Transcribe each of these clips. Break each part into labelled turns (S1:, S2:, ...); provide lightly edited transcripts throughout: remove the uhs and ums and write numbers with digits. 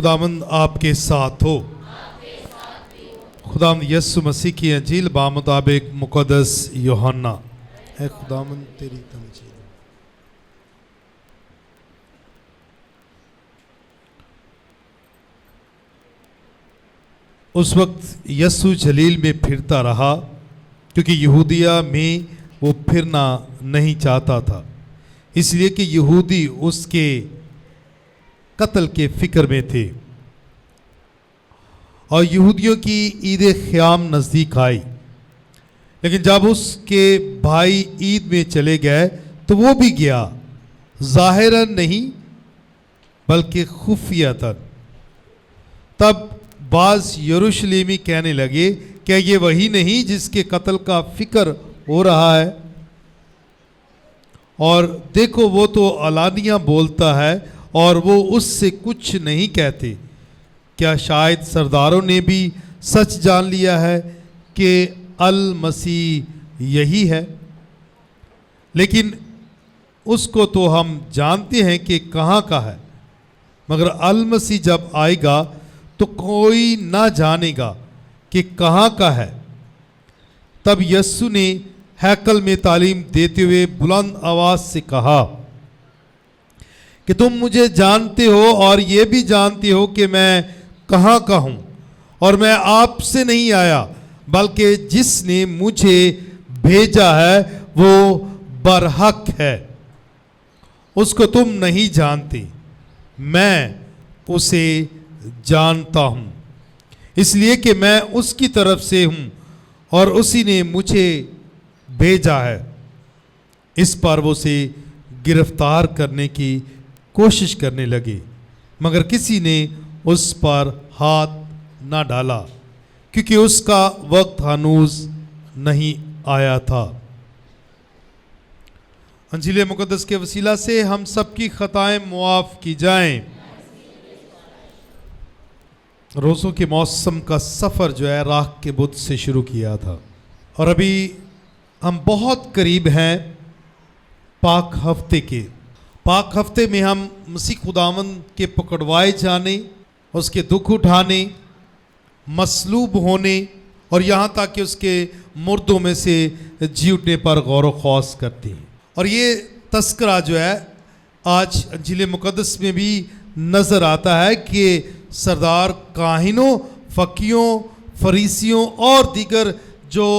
S1: خداوند آپ کے ساتھ ہو۔ خداوند یسوع مسیح کی انجیل بامطابق مقدس یوحنا۔ اے خداوند تیری تنجیل۔ اس وقت یسوع جلیل میں پھرتا رہا کیونکہ یہودیہ میں وہ پھرنا نہیں چاہتا تھا، اس لیے کہ یہودی اس کے قتل کے فکر میں تھے، اور یہودیوں کی عید خیام نزدیک آئی۔ لیکن جب اس کے بھائی عید میں چلے گئے تو وہ بھی گیا، ظاہراً نہیں بلکہ خفیتاً۔ تب بعض یروشلیمی کہنے لگے، کیا یہ وہی نہیں جس کے قتل کا فکر ہو رہا ہے؟ اور دیکھو وہ تو علانیہ بولتا ہے اور وہ اس سے کچھ نہیں کہتے۔ کیا شاید سرداروں نے بھی سچ جان لیا ہے کہ المسیح یہی ہے؟ لیکن اس کو تو ہم جانتے ہیں کہ کہاں کا ہے، مگر المسیح جب آئے گا تو کوئی نہ جانے گا کہ کہاں کا ہے۔ تب یسوع نے ہیکل میں تعلیم دیتے ہوئے بلند آواز سے کہا کہ تم مجھے جانتے ہو اور یہ بھی جانتے ہو کہ میں کہاں کا ہوں، اور میں آپ سے نہیں آیا بلکہ جس نے مجھے بھیجا ہے وہ برحق ہے، اس کو تم نہیں جانتے، میں اسے جانتا ہوں، اس لیے کہ میں اس کی طرف سے ہوں اور اسی نے مجھے بھیجا ہے۔ اس پر وہ اسے گرفتار کرنے کی کوشش کرنے لگے، مگر کسی نے اس پر ہاتھ نہ ڈالا کیونکہ اس کا وقت ہنوز نہیں آیا تھا۔ انجیل مقدس کے وسیلہ سے ہم سب کی خطائیں معاف کی جائیں۔ روزوں کے موسم کا سفر جو ہے راہ کے بدھ سے شروع کیا تھا، اور ابھی ہم بہت قریب ہیں پاک ہفتے کے۔ پاک ہفتے میں ہم مسیح خداوند کے پکڑوائے جانے، اس کے دکھ اٹھانے، مصلوب ہونے اور یہاں تک کہ اس کے مردوں میں سے جی اٹھنے پر غور و خوض کرتے ہیں۔ اور یہ تذکرہ جو ہے آج انجیل مقدس میں بھی نظر آتا ہے کہ سردار کاہنوں، فقیوں، فریسیوں اور دیگر جو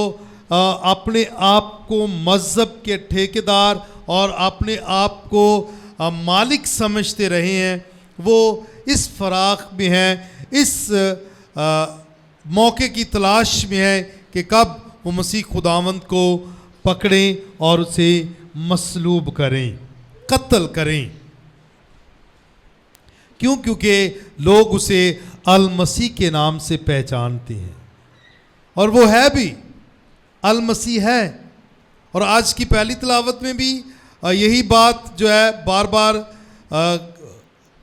S1: اپنے آپ کو مذہب کے ٹھیکیدار اور اپنے آپ کو مالک سمجھتے رہے ہیں، وہ اس فراق میں ہیں، اس موقع کی تلاش میں ہیں کہ کب وہ مسیح خداوند کو پکڑیں اور اسے مصلوب کریں، قتل کریں۔ کیوں؟ کیونکہ لوگ اسے المسیح کے نام سے پہچانتے ہیں، اور وہ ہے بھی المسیح ہے۔ اور آج کی پہلی تلاوت میں بھی یہی بات جو ہے بار بار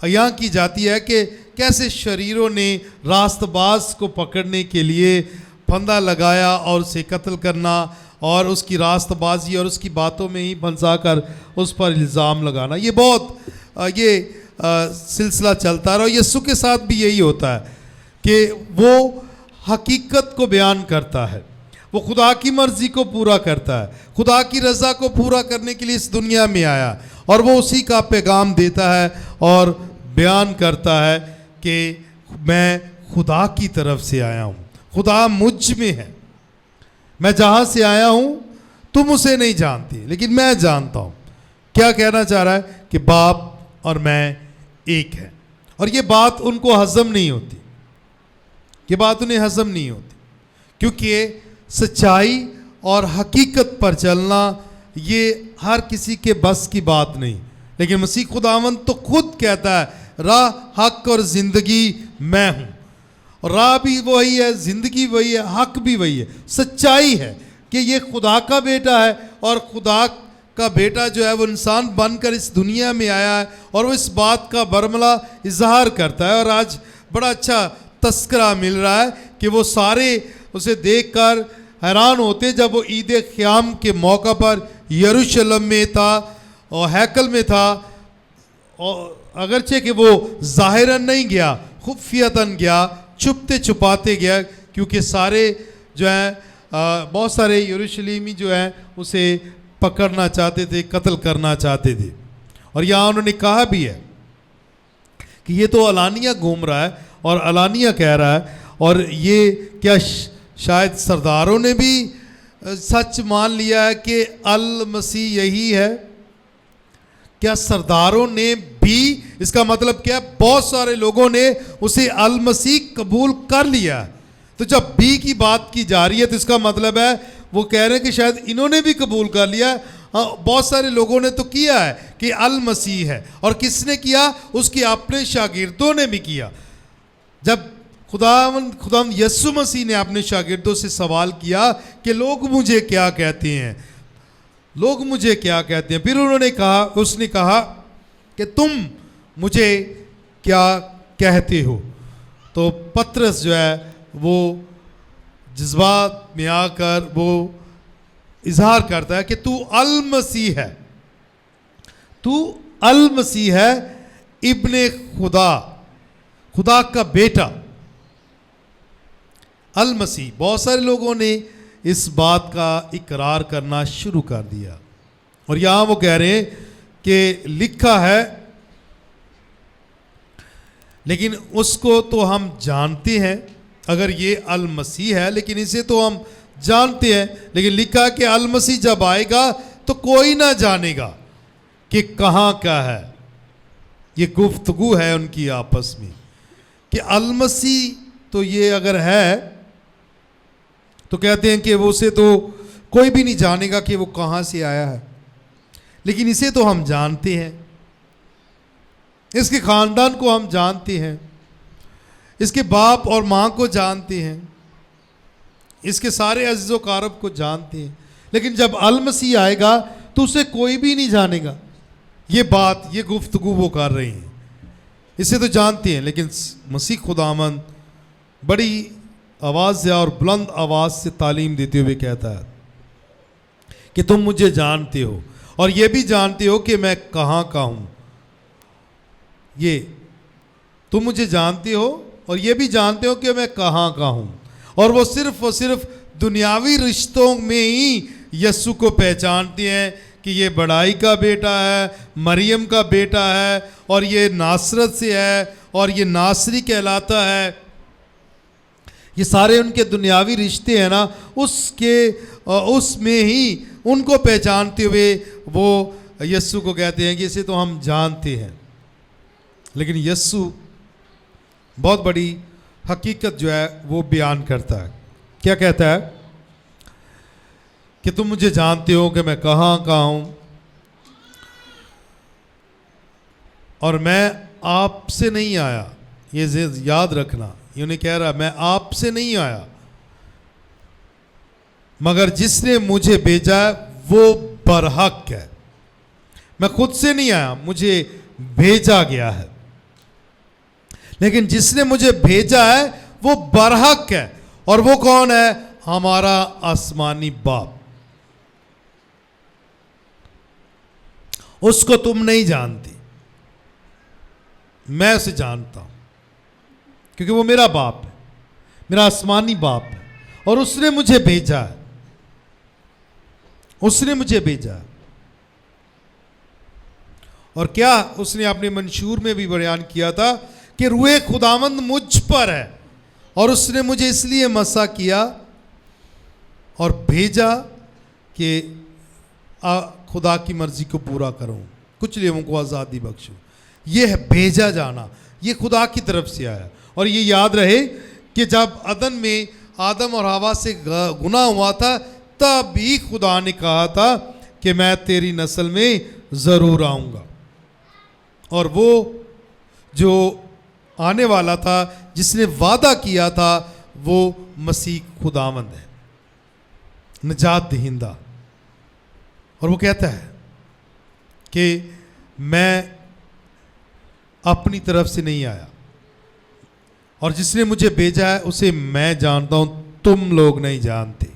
S1: بیان کی جاتی ہے کہ کیسے شریروں نے راست باز کو پکڑنے کے لیے پھندا لگایا اور اسے قتل کرنا، اور اس کی راست بازی اور اس کی باتوں میں ہی پھنسا کر اس پر الزام لگانا۔ یہ بہت سلسلہ چلتا رہا۔ یسوع کے ساتھ بھی یہی ہوتا ہے کہ وہ حقیقت کو بیان کرتا ہے، وہ خدا کی مرضی کو پورا کرتا ہے، خدا کی رضا کو پورا کرنے کے لیے اس دنیا میں آیا، اور وہ اسی کا پیغام دیتا ہے اور بیان کرتا ہے کہ میں خدا کی طرف سے آیا ہوں، خدا مجھ میں ہے، میں جہاں سے آیا ہوں تم اسے نہیں جانتے لیکن میں جانتا ہوں۔ کیا کہنا چاہ رہا ہے؟ کہ باپ اور میں ایک ہے۔ اور یہ بات ان کو ہضم نہیں ہوتی، یہ بات انہیں ہضم نہیں ہوتی، کیونکہ سچائی اور حقیقت پر چلنا یہ ہر کسی کے بس کی بات نہیں۔ لیکن مسیح خداوند تو خود کہتا ہے راہ، حق اور زندگی میں ہوں، اور راہ بھی وہی ہے، زندگی وہی ہے، حق بھی وہی ہے۔ سچائی ہے کہ یہ خدا کا بیٹا ہے، اور خدا کا بیٹا جو ہے وہ انسان بن کر اس دنیا میں آیا ہے، اور وہ اس بات کا برملا اظہار کرتا ہے۔ اور آج بڑا اچھا تذکرہ مل رہا ہے کہ وہ سارے اسے دیکھ کر حیران ہوتے جب وہ عید خیام کے موقع پر یروشلم میں تھا اور ہیکل میں تھا، اور اگرچہ کہ وہ ظاہراً نہیں گیا، خفیتاً گیا, چھپتے چھپاتے گیا, کیونکہ سارے جو ہیں بہت سارے یروشلیمی جو ہیں اسے پکڑنا چاہتے تھے, قتل کرنا چاہتے تھے. اور یہاں انہوں نے کہا بھی ہے کہ یہ تو علانیہ گھوم رہا ہے اور علانیہ کہہ رہا ہے, اور یہ کیا شاید سرداروں نے بھی سچ مان لیا ہے کہ المسیح یہی ہے؟ کیا سرداروں نے بھی, اس کا مطلب کیا, بہت سارے لوگوں نے اسے المسیح قبول کر لیا. تو جب بھی کی بات کی جا رہی ہے تو اس کا مطلب ہے وہ کہہ رہے ہیں کہ شاید انہوں نے بھی قبول کر لیا. بہت سارے لوگوں نے تو کیا ہے کہ المسیح ہے. اور کس نے کیا؟ اس کے اپنے شاگردوں نے بھی کیا. جب خداوند یسوع مسیح نے اپنے شاگردوں سے سوال کیا کہ لوگ مجھے کیا کہتے ہیں, لوگ مجھے کیا کہتے ہیں, پھر اس نے کہا کہ تم مجھے کیا کہتے ہو. تو پطرس جو ہے وہ جذبات میں آ کر وہ اظہار کرتا ہے کہ تو المسیح ہے, تو المسیح ہے, ابن خدا, خدا کا بیٹا. المسیح. بہت سارے لوگوں نے اس بات کا اقرار کرنا شروع کر دیا, اور یہاں وہ کہہ رہے ہیں کہ لکھا ہے, لیکن اس کو تو ہم جانتے ہیں, اگر یہ المسیح ہے لیکن اسے تو ہم جانتے ہیں, لیکن لکھا کہ المسیح جب آئے گا تو کوئی نہ جانے گا کہ کہاں کا ہے. یہ گفتگو ہے ان کی آپس میں کہ المسیح تو یہ اگر ہے تو کہتے ہیں کہ وہ اسے تو کوئی بھی نہیں جانے گا کہ وہ کہاں سے آیا ہے, لیکن اسے تو ہم جانتے ہیں, اس کے خاندان کو ہم جانتے ہیں, اس کے باپ اور ماں کو جانتے ہیں, اس کے سارے عزیز و اقارب کو جانتے ہیں, لیکن جب المسیح آئے گا تو اسے کوئی بھی نہیں جانے گا. یہ بات, یہ گفتگو وہ کر رہے ہیں, اسے تو جانتے ہیں, لیکن مسیح خداوند بڑی آواز سے اور بلند آواز سے تعلیم دیتے ہوئے کہتا ہے کہ تم مجھے جانتے ہو اور یہ بھی جانتے ہو کہ میں کہاں کا ہوں. یہ تم مجھے جانتے ہو اور یہ بھی جانتے ہو کہ میں کہاں کا ہوں. اور وہ صرف دنیاوی رشتوں میں ہی یسوع کو پہچانتے ہیں کہ یہ بڑائی کا بیٹا ہے, مریم کا بیٹا ہے, اور یہ ناصرت سے ہے, اور یہ ناصری کہلاتا ہے. یہ سارے ان کے دنیاوی رشتے ہیں نا, اس میں ہی ان کو پہچانتے ہوئے وہ یسوع کو کہتے ہیں کہ اسے تو ہم جانتے ہیں. لیکن یسوع بہت بڑی حقیقت جو ہے وہ بیان کرتا ہے. کیا کہتا ہے؟ کہ تم مجھے جانتے ہو کہ میں کہاں کا ہوں, اور میں آپ سے نہیں آیا. یہ یاد رکھنا, یہ نہیں کہہ رہا میں آپ سے نہیں آیا, مگر جس نے مجھے بھیجا ہے وہ برحق ہے. میں خود سے نہیں آیا, مجھے بھیجا گیا ہے, لیکن جس نے مجھے بھیجا ہے وہ برحق ہے. اور وہ کون ہے؟ ہمارا آسمانی باپ. اس کو تم نہیں جانتی, میں اسے جانتا ہوں, کیونکہ وہ میرا باپ ہے, میرا آسمانی باپ ہے, اور اس نے مجھے بھیجا ہے, اس نے مجھے بھیجا ہے. اور کیا اس نے اپنے منشور میں بھی بیان کیا تھا کہ روح خداوند مجھ پر ہے, اور اس نے مجھے اس لیے مسح کیا اور بھیجا کہ خدا کی مرضی کو پورا کروں, کچھ لوگوں کو آزادی بخشو. یہ ہے بھیجا جانا, یہ خدا کی طرف سے آیا. اور یہ یاد رہے کہ جب عدن میں آدم اور حوا سے گناہ ہوا تھا تب بھی خدا نے کہا تھا کہ میں تیری نسل میں ضرور آؤں گا. اور وہ جو آنے والا تھا, جس نے وعدہ کیا تھا, وہ مسیح خداوند ہے, نجات دہندہ. اور وہ کہتا ہے کہ میں اپنی طرف سے نہیں آیا, اور جس نے مجھے بھیجا ہے اسے میں جانتا ہوں, تم لوگ نہیں جانتے.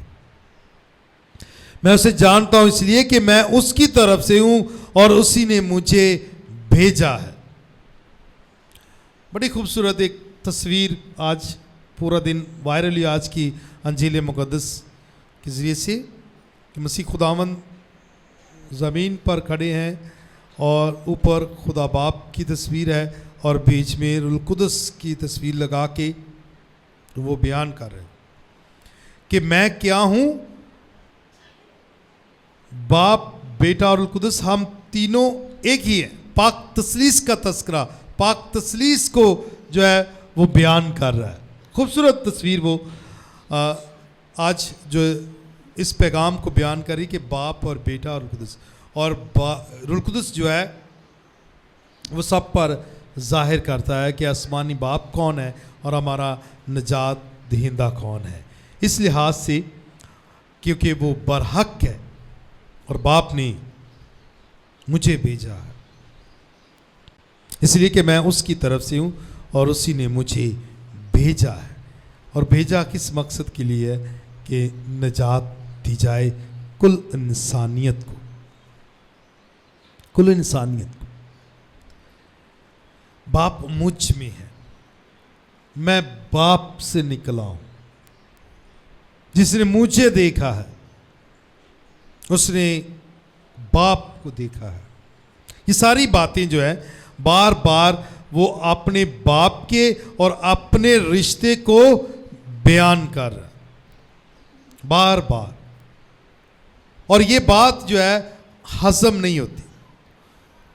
S1: میں اسے جانتا ہوں اس لیے کہ میں اس کی طرف سے ہوں اور اسی نے مجھے بھیجا ہے. بڑی خوبصورت ایک تصویر آج پورا دن وائرل ہوئی آج کی انجیل مقدس کے ذریعے سے کہ مسیح خداوند زمین پر کھڑے ہیں اور اوپر خدا باپ کی تصویر ہے اور بیچ میں روح القدس کی تصویر لگا کے وہ بیان کر رہے ہیں کہ میں کیا ہوں، باپ بیٹا اور روح القدس ہم تینوں ایک ہی ہیں. پاک تثلیث کا تذکرہ، پاک تثلیث کو جو ہے وہ بیان کر رہا ہے. خوبصورت تصویر وہ آج جو اس پیغام کو بیان کری کہ باپ اور بیٹا اور روح القدس، اور روح القدس جو ہے وہ سب پر ظاہر کرتا ہے کہ آسمانی باپ کون ہے اور ہمارا نجات دہندہ کون ہے. اس لحاظ سے کیونکہ وہ برحق ہے اور باپ نے مجھے بھیجا ہے، اس لیے کہ میں اس کی طرف سے ہوں اور اسی نے مجھے بھیجا ہے. اور بھیجا کس مقصد کے لیے ہے؟ کہ نجات دی جائے کل انسانیت کو، کل انسانیت کو. باپ مجھ میں ہے، میں باپ سے نکلا ہوں. جس نے مجھے دیکھا ہے اس نے باپ کو دیکھا ہے. یہ ساری باتیں جو ہے بار بار وہ اپنے باپ کے اور اپنے رشتے کو بیان کر رہا ہے بار بار. اور یہ بات جو ہے ہضم نہیں ہوتی،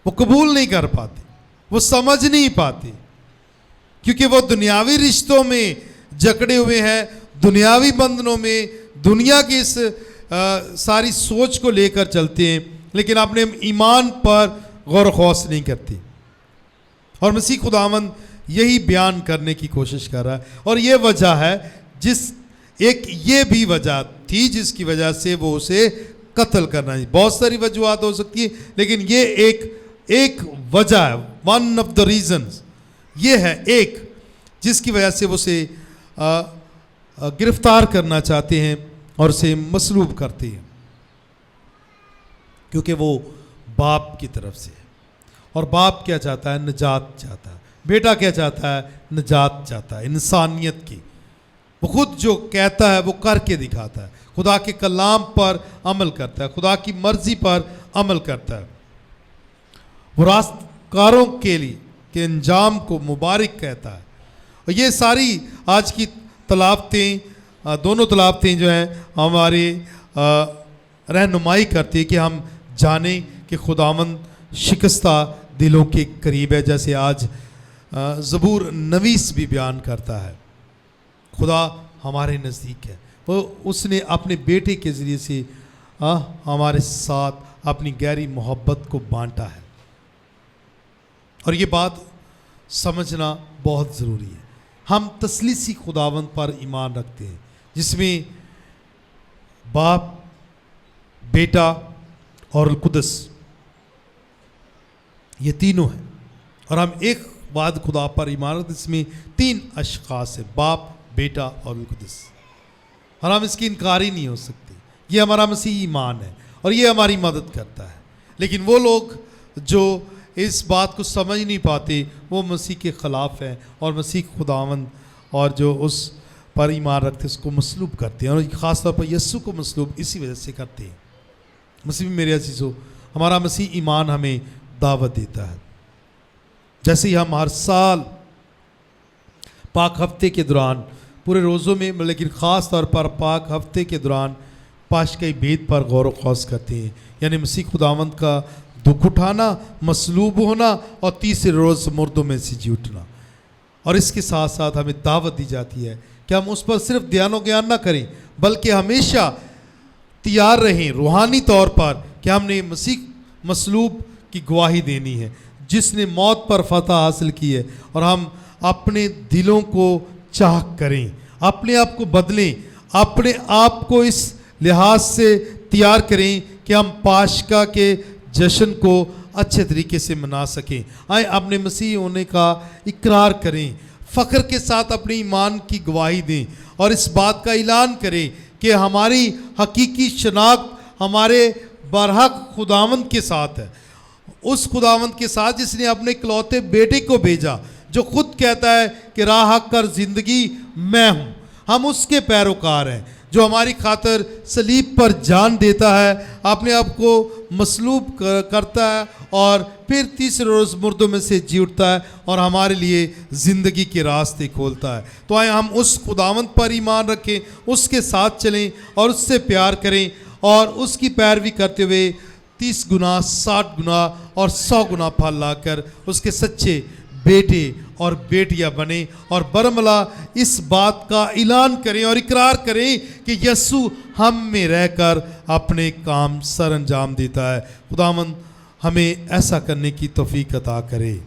S1: وہ قبول نہیں کر پاتے، وہ سمجھ نہیں پاتے، کیونکہ وہ دنیاوی رشتوں میں جکڑے ہوئے ہیں، دنیاوی بندھنوں میں، دنیا کی اس ساری سوچ کو لے کر چلتے ہیں، لیکن اپنے ایمان پر غور و خوض نہیں کرتے. اور مسیح خداوند یہی بیان کرنے کی کوشش کر رہا ہے. اور یہ وجہ ہے یہ بھی وجہ تھی جس کی وجہ سے وہ اسے قتل کرنا ہے. بہت ساری وجوہات ہو سکتی ہیں، لیکن یہ ایک وجہ ہے، ون آف دا ریزنز یہ ہے ایک جس کی وجہ سے وہ اسے گرفتار کرنا چاہتے ہیں اور اسے مصلوب کرتے ہیں، کیونکہ وہ باپ کی طرف سے ہے. اور باپ کیا چاہتا ہے؟ نجات چاہتا ہے. بیٹا کیا چاہتا ہے؟ نجات چاہتا ہے انسانیت کی. وہ خود جو کہتا ہے وہ کر کے دکھاتا ہے، خدا کے کلام پر عمل کرتا ہے، خدا کی مرضی پر عمل کرتا ہے. وہ راستکاروں کے لیے کے انجام کو مبارک کہتا ہے. اور یہ ساری آج کی تلاوتیں، دونوں تلاوتیں جو ہیں ہماری رہنمائی کرتی ہے کہ ہم جانیں کہ خداوند شکستہ دلوں کے قریب ہے. جیسے آج زبور نویس بھی بیان کرتا ہے، خدا ہمارے نزدیک ہے. وہ اس نے اپنے بیٹے کے ذریعے سے ہمارے ساتھ اپنی گہری محبت کو بانٹا ہے. اور یہ بات سمجھنا بہت ضروری ہے. ہم تثلیثی خداوند پر ایمان رکھتے ہیں جس میں باپ، بیٹا اور القدس یہ تینوں ہیں. اور ہم ایک بات خدا پر ایمان رکھتے ہیں، اس میں تین اشخاص ہیں، باپ، بیٹا اور القدس. اور ہم اس کی انکار ہی نہیں ہو سکتے. یہ ہمارا مسیحی ایمان ہے اور یہ ہماری مدد کرتا ہے. لیکن وہ لوگ جو اس بات کو سمجھ نہیں پاتے وہ مسیح کے خلاف ہیں اور مسیح خداوند اور جو اس پر ایمان رکھتے اس کو مصلوب کرتے ہیں. اور خاص طور پر یسوع کو مصلوب اسی وجہ سے کرتے ہیں. مسیح میرے عزیزو، ہمارا مسیح ایمان ہمیں دعوت دیتا ہے. جیسے ہی ہم ہر سال پاک ہفتے کے دوران پورے روزوں میں، لیکن خاص طور پر پاک ہفتے کے دوران پاشکئی بید پر غور و خوض کرتے ہیں، یعنی مسیح خداوند کا دکھ اٹھانا، مصلوب ہونا اور تیسرے روز مردوں میں سے جی اٹھنا. اور اس کے ساتھ ساتھ ہمیں دعوت دی جاتی ہے کہ ہم اس پر صرف دھیان و گیان نہ کریں بلکہ ہمیشہ تیار رہیں روحانی طور پر کہ ہم نے مسیح مصلوب کی گواہی دینی ہے جس نے موت پر فتح حاصل کی ہے. اور ہم اپنے دلوں کو چاک کریں، اپنے آپ کو بدلیں، اپنے آپ کو اس لحاظ سے تیار کریں کہ ہم پاشکا کے جشن کو اچھے طریقے سے منا سکیں. آئیں اپنے مسیح ہونے کا اقرار کریں، فخر کے ساتھ اپنے ایمان کی گواہی دیں اور اس بات کا اعلان کریں کہ ہماری حقیقی شناخت ہمارے برحق خداوند کے ساتھ ہے، اس خداوند کے ساتھ جس نے اپنے اکلوتے بیٹے کو بھیجا، جو خود کہتا ہے کہ راہ حق اور زندگی میں ہوں. ہم اس کے پیروکار ہیں جو ہماری خاطر صلیب پر جان دیتا ہے, اپنے آپ کو مصلوب کرتا ہے اور پھر تیسرے روز مردوں میں سے جی اٹھتا ہے اور ہمارے لیے زندگی کے راستے کھولتا ہے. تو آئیں ہم اس خداوند پر ایمان رکھیں, اس کے ساتھ چلیں اور اس سے پیار کریں اور اس کی پیروی کرتے ہوئے 30 گنا 60 گنا اور 100 گنا پھل لا کر اس کے سچے بیٹے اور بیٹیاں بنیں اور برملا اس بات کا اعلان کریں اور اقرار کریں کہ یسوع ہم میں رہ کر اپنے کام سر انجام دیتا ہے. خداوند ہمیں ایسا کرنے کی توفیق عطا کرے.